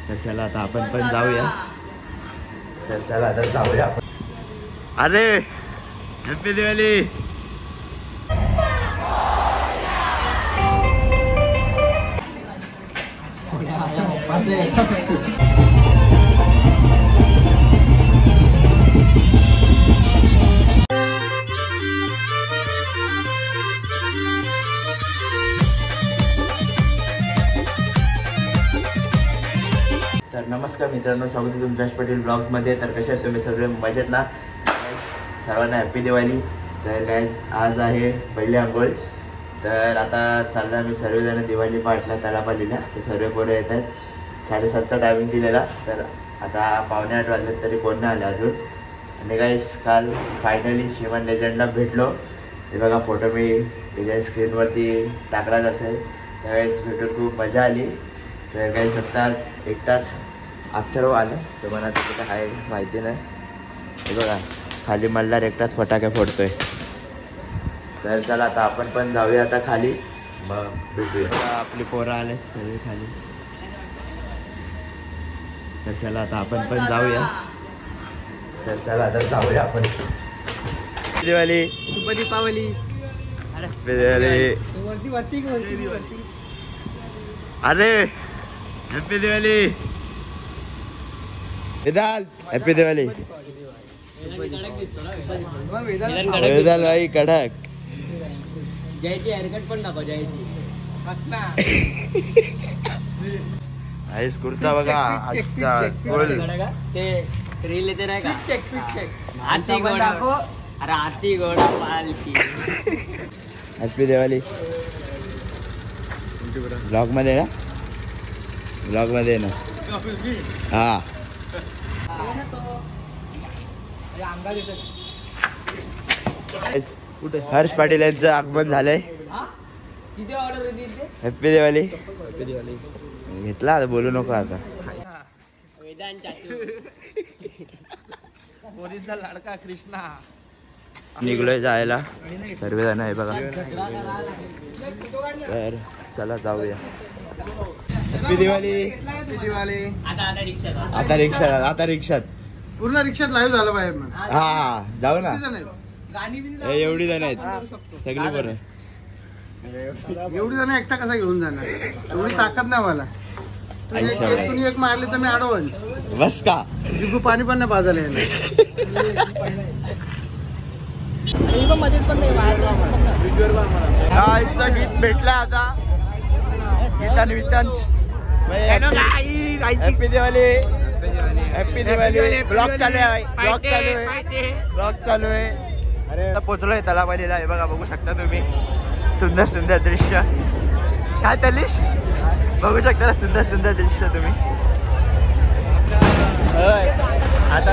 तर चला आता आपण पण जाऊया. तर चला आता जाऊया आपण. अरे हॅपी दिवाळी. तर नमस्कार मित्रांनो, स्वागत आहे तुमच्या पटेल ब्लॉगमध्ये. तर कसे आहेत तुम्ही सगळे? मजेत ना? सर्वांना हॅपी दिवाळी. तर गाईज आज आहे पहिली अंघोळ. तर आता चाललो आम्ही सर्वजण दिवाळी पाठला तलापालीला. तर सर्व पोरं येत आहेत. 7:30चा टायमिंग दिलेला. तर आता 7:45 वाजले तरी कोण नाही आले अजून. आणि गाईज काल फायनली श्रीमान लेजंडला भेटलो. हे बघा फोटो मी त्याच्या स्क्रीनवरती टाकलाच असेल. त्यावेळेस भेटून खूप मजा आली. तर काही फक्त एकटाच अथर्व आलं. तर मला तिथे काय आहे माहिती नाही. हे बघा खाली मल्हार एकटाच फटाके फोडतोय. तर चला आता आपण पण जाऊया आता खाली, मग भेटूया. आपली पोरं आले सगळे खाली. तर चला आता आपण पण जाऊया. तर चला आता जाऊया आपण. दिवाळी, शुभ दीपावली. अरे हॅपी दिवाळी. वेदाल हॅपी दिवाळी. वेदाल भाई कडक. जयची हेअरकट पण दाखव. जयची आईस कुर्ता बघा. अच्छा फुल ते रील येते नाही का? आरती गोडा. अरे आरती गोडा पालखी. हॅपी दिवाळी. ब्लॉग मध्ये ना, ब्लॉग मध्ये ना. हा हर्ष पाटील यांचं आगमन झालंय. हॅपी दिवाळी. घेतला आता, बोलू नको आता. लाडका कृष्णा निघलोय जायला सर्वजण आहे बघा. तर चला जाऊया. हॅपी दिवाळी. आता रिक्षात पूर्ण रिक्षात लाईव्ह झालं बाहेर. हा जाऊ ना. एवढी जण आहेत सगळी बरं. एवढी जण एकटा कसा घेऊन जाणार? एवढी ताकद नाही मला. तुम्ही एक मारली तर मी अडवल. बस का जिगू पाणी पण नाही पाजायला येणार. गीत भेटला आता. गीता निमित्तान happy Diwali. Happy Diwali. Blog चालू आहे. ब्लॉग चालू आहे. अरे पोचलोय तलावालीला. हे बघा बघू शकता तुम्ही सुंदर सुंदर दृश्य. काय तलिश बघू शकता सुंदर सुंदर दृश्य तुम्ही. आता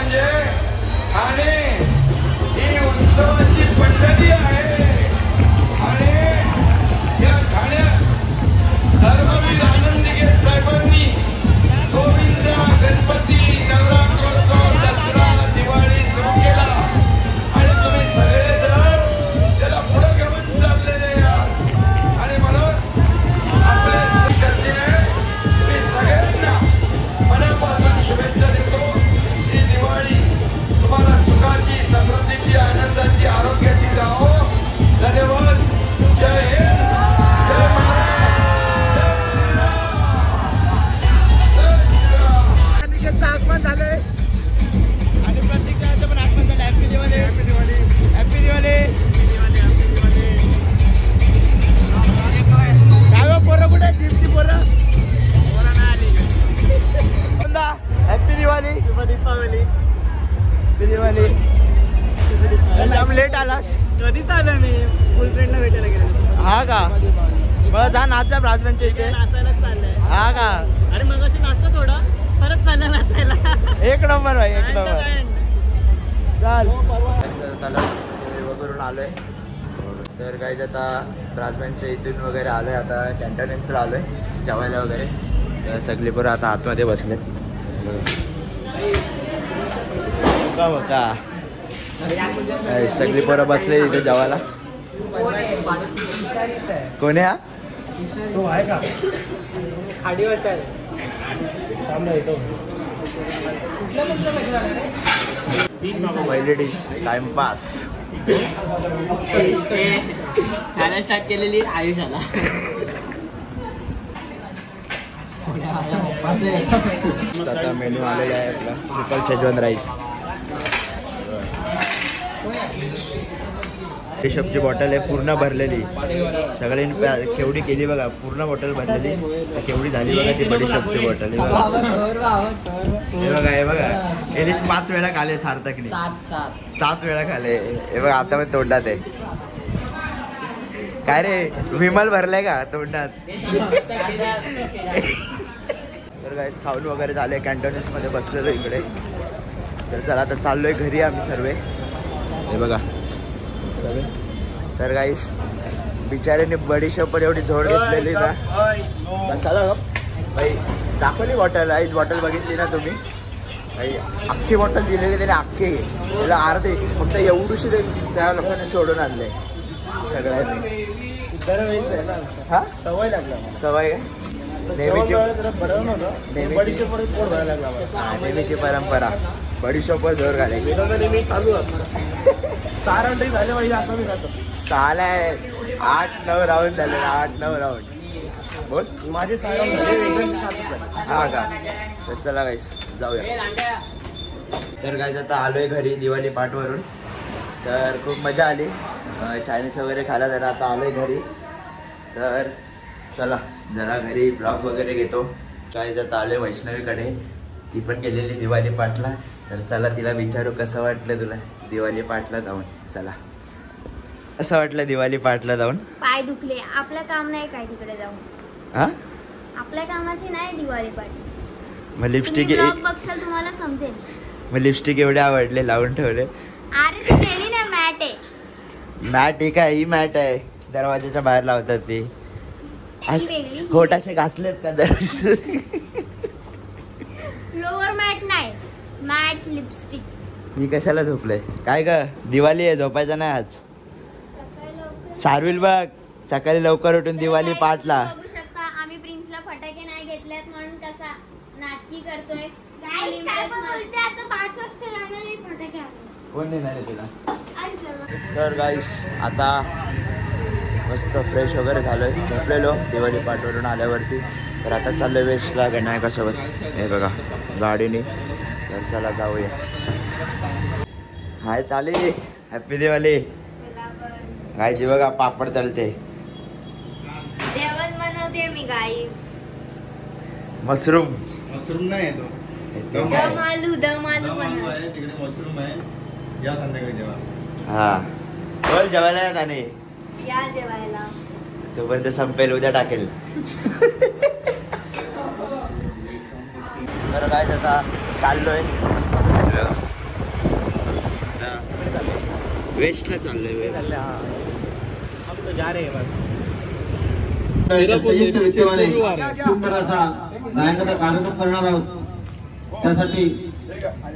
म्हणजे आणि ही उत्सवाची पंढरी आहे आणि या ठाण्यात धर्मवीर आनंदीगे साहेबांनी गोविंद गणपती नवरात्रोत्सव दसरा दिवाळी सुरू केला आणि तुम्ही सगळे जण त्याला पुढे घेऊन चाललेले आहात आणि म्हणून आपले करते मी सगळ्यांना मनापासून शुभेच्छा देतो. ही दिवाळी तुम्हाला सुखाची समृद्धीची आनंदाची आरोग्याची जाओ. धन्यवाद. जय हिंद. जय महाराष्ट्र. जय श्रीराम. आगमन झालंय आणि प्रत्येकाचं पण आगमन झालं. Happy Diwali. Happy Diwali. Happy Diwali. काय पोरं कुठे जिमची पोरं हॅपी दिवाळी. शुभ दीपावली. हॅपी दिवाळी. जाम लेट आलास. कधीच आलो मी स्कूल फ्रेंडला भेटायला गेलो. हा का मला जा नाच जा ब्राजबँडच्या इथे. नाचायलाच चाललंय. हा का अरे मग अशी नाचतो थोडा परत चालला नाचायला. एक नंबर भाई एक नंबर. चाल वगैरून आलोय. तर काही आता ब्राजबँडच्या इथून वगैरे आलोय. आता कॅन्टोन्मेंटला आलोय जेवायला वगैरे. तर सगळी पोरं आता आतमध्ये बसलेत. का सगळी पोरं बसले इथे जेवायला. कोण आहे हा? तो आहे का खाडीवरचा आहे. पहिली डिश टाइमपास. खायला स्टार्ट केलेली आयुष्याला. आता मेन्यू आलेला आहे आपला ट्रिपल शेजवान राईस. केशपची बॉटल आहे पूर्ण भरलेली. सगळ्यांनी केवढी केली बघा. पूर्ण बॉटल भरलेली. केवढी झाली बघा ती बडीशॉपची बॉटल. हे बघा हे बघा हे 5 वेळा खाले सार्थकने. 7 वेळा खाले. हे बघा आता मी तोंडात आहे. काय रे विमल भरलाय का तोंडात? तर गाईस खाऊन वगैरे झाले. कॅन्टोन्मेंटमध्ये बसलेलो इकडे. तर चला आता चाललोय घरी आम्ही सर्व. हे बघा. तर गाईस बिचाऱ्याने बडीशॉप पण एवढी झोड घेतलेली ना. चला भाई दाखवली बॉटल. आईच बॉटल बघितली ना तुम्ही. भाई अख्खी बॉटल दिलेली त्याने. अख्खी त्याला अर्धे फक्त एवढीशी त्या लोकांनी सोडून आणले सगळ्यांनी. हा सवय लागला. सवय नेहमीची नेहमीची परंपरा. बडीशॉपवर जोर घालायची. मी चालू असतो 6 राऊंड झाले पाहिजे असं मी खातो. 6 आहे 8-9 राऊंड झाले. 8-9 राऊंड बोल. माझे 6 राऊंड झाले. हा का. तर चला गाईस जाऊया. तर गाईस आता आलोय घरी दिवाळी पाठवरून. तर खूप मजा आली. चायनीज वगैरे खायला. जरा आता आलोय घरी. तर चला जरा घरी ब्लॉग वगैरे घेतो. काय आता आलोय वैष्णवीकडे. ती पण गेलेली दिवाळी पाठला. तर चला तिला विचारू कसं वाटलं तुला दिवाळी पाठला जाऊन. चला असं वाटलं दिवाळी पाठला जाऊन. पाय दुखले. आपलं काम नाही काय तिकडे जाऊन. हा आपल्या कामाची नाही दिवाळी पाठी. मग लिपस्टिक बघशाल तुम्हाला समजेल. मग लिपस्टिक एवढे आवडले लावून ठेवले. अरे ती केली नाही मॅट आहे. मॅट ही काय? ही मॅट आहे दरवाजाच्या बाहेर लावतात ती. वेगळी होट असे घासलेत का दरवाजे? लोअर मॅट नाही मॅट लिपस्टिक. मी कशाला झोपले काय ग? दिवाळी आहे झोपायचं नाही आज. सारविल बघ सकाळी लवकर उठून दिवाळी पाठला. बघू शकता आम्ही प्रिन्सला फटाके नाही घेतलेत म्हणून कसा नाटकी करतोय. आता 5 वाजता जाणार मी फटाके. कोण नेणार आहे तुला? तर गाईस आता मस्त फ्रेश वगैरे झालोय. झोपलेलो दिवाळी पाठवरून आल्यावरती. तर आता चाललोय वेस्टला विनायकासोबत. हे बघा गाडीने. तर चला जाऊया. हाय चाली. हॅपी दिवाळी. गायची बघा पापड तळते. जेवण बनवते मी गाईस. मशरूम नाही तो दम आलू बनव. तिकडे मशरूम आहे. या संध्याकाळी जेवा. हा बोल जेवायला येत आणि या जेवायला. तोपर्यंत संपेल उद्या टाकेल. तर काय आता चाललोय वेस्टला चाललोय. संयुक्त विद्यमाने सुंदर असा गायनाचा कार्यक्रम करणार आहोत. त्यासाठी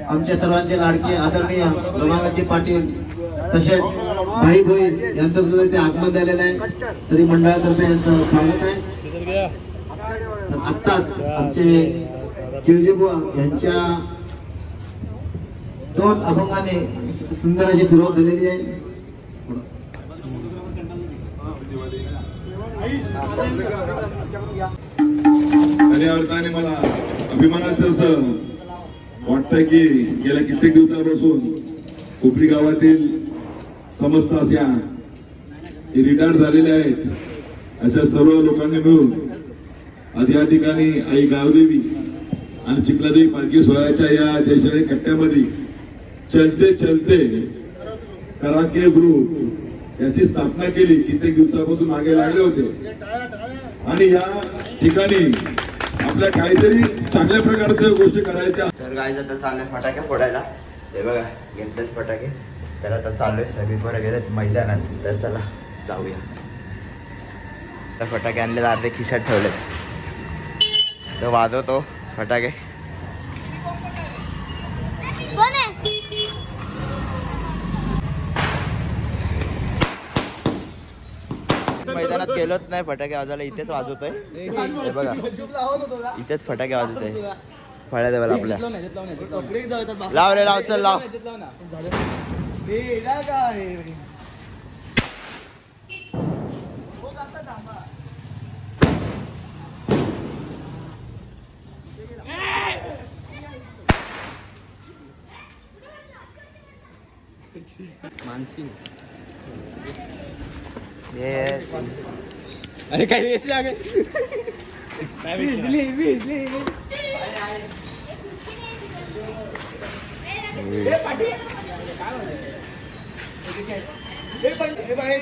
आमच्या सर्वांचे लाडके आदरणीय रमाकांतजी पाटील तसेच भाई भोईर यांचं सुद्धा इथे आगमन झालेलं आहे. तरी मंडळातर्फे यांचं स्वागत आहे. तर आत्ताच आमचे किळजीबुवा यांच्या 2 अभंगाने सुंदर अशी सुरुवात झालेली आहे. खऱ्या अर्थाने मला अभिमानाचं असं वाटतंय की गेल्या कित्येक दिवसापासून कोपरी गावातील समस्त अशा रिटायर्ड झालेल्या आहेत अशा सर्व लोकांनी मिळून आधी या ठिकाणी आई गावदेवी आणि चिखलादेवी पालखी सोहळ्याच्या या जयश्री कट्ट्यामध्ये चलते चलते कराके ग्रुप याची स्थापना केली. कित्येक दिवसापासून मागे लागले होते आणि या ठिकाणी आपल्या काहीतरी चांगल्या प्रकारच्या गोष्टी करायच्या. तर गाईज आता चाललोय फटाके फोडायला. हे बघा घेतलेत फटाके. तर आता चाललोय सगळी बरं गेलेत मैदानात. तर चला जाऊया. तर फटाके आणले अर्धे खिशात ठेवलेत. तर वाजवतो फटाके. मैदानात गेलोच नाही फटाके वाजवायला. इथेच वाजवतोय. हे बघा इथेच फटाके वाजवतोय. फळ्या देवाला आपल्या लाव रे लाव. चल लाव. मानसी अरे काही वेस्ट लागे.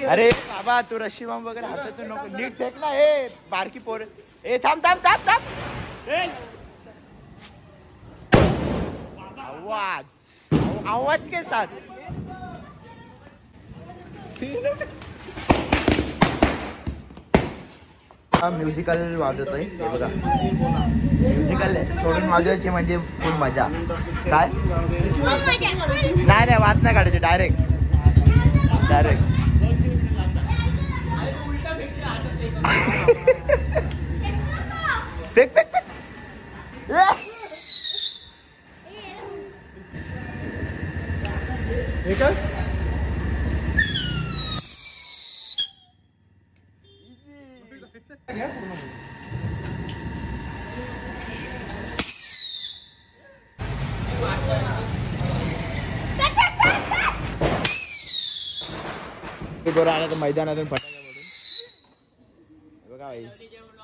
अरे बाबा तू रशी बॉम्ब वगैरे हातातून नको. नीट फेक ना. हे बारकी पोर. ए थांब थांब थांब थांब. आवाज आवाज के साथ म्युझिकल वाजवतोय. हे बघा म्युझिकल सोडून वाजवायची म्हणजे खूप मजा. काय नाही नाही वाद नाही काढायची. Direct fake fake fake. हे काय बरोबर आला तर मैदानातून फटाके फोडून. बघा भाई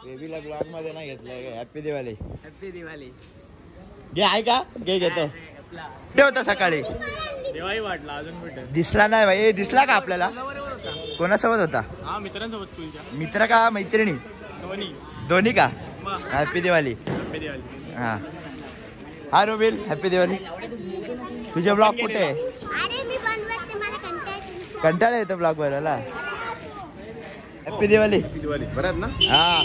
बेबीला ब्लॉग मध्ये नाही घेतलंय. हॅपी दिवाळी. हॅपी दिवाळी. घे आहे का घे घेतो. कुठे होता सकाळी? देवाही वाटला अजून कुठे दिसला नाही भाई. दिसला का आपल्याला? कोणासोबत होता? हा मित्रांसोबत स्कूलच्या. मित्र का मैत्रिणी? दोन्ही का? हॅपी दिवाळी. हॅपी दिवाळी. हा हा रोबिल हॅपी दिवाळी. तुझे ब्लॉग कुठे आहे? कंटाळा येतो ब्लॉग बनवायला. हॅपी दिवाळी. बरं ना. हा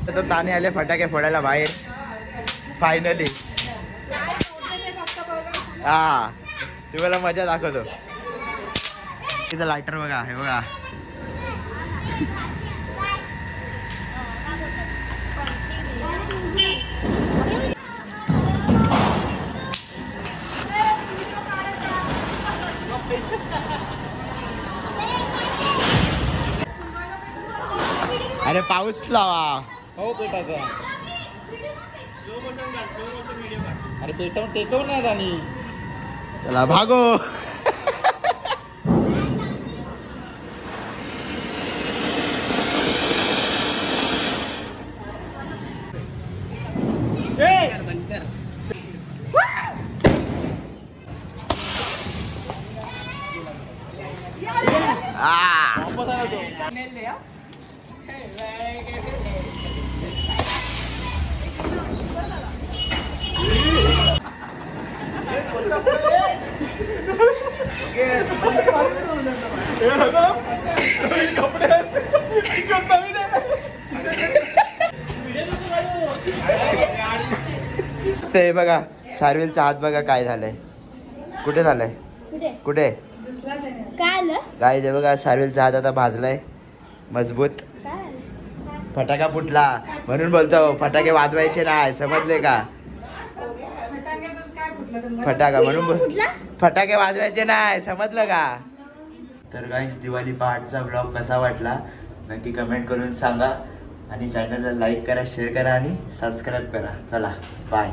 तर ताने आले फटाके फोडायला बाहेर फायनली. हा तुम्हाला मजा दाखवतो. तिथं लायटर बघा. हे बघा अरे पाऊस लावा. हो पेटाचा. अरे पेटवून नाही आणि चला भागो. ते बघा सारविलचा हात बघा काय झालंय, कुठे झालंय, कुठे काय जे बघा सारविलचा हात आता भाजलाय मजबूत. फटाका फुटला म्हणून बोलतो फटाके वाजवायचे नाही, समजले का? फटाका म्हणून फटाके वाजवायचे नाही, समजलं का? तर गाईस दिवाळी पहाटचा ब्लॉग कसा वाटला नक्की कमेंट करून सांगा आणि चॅनलला लाईक करा, शेअर करा आणि सबस्क्राईब करा. चला बाय.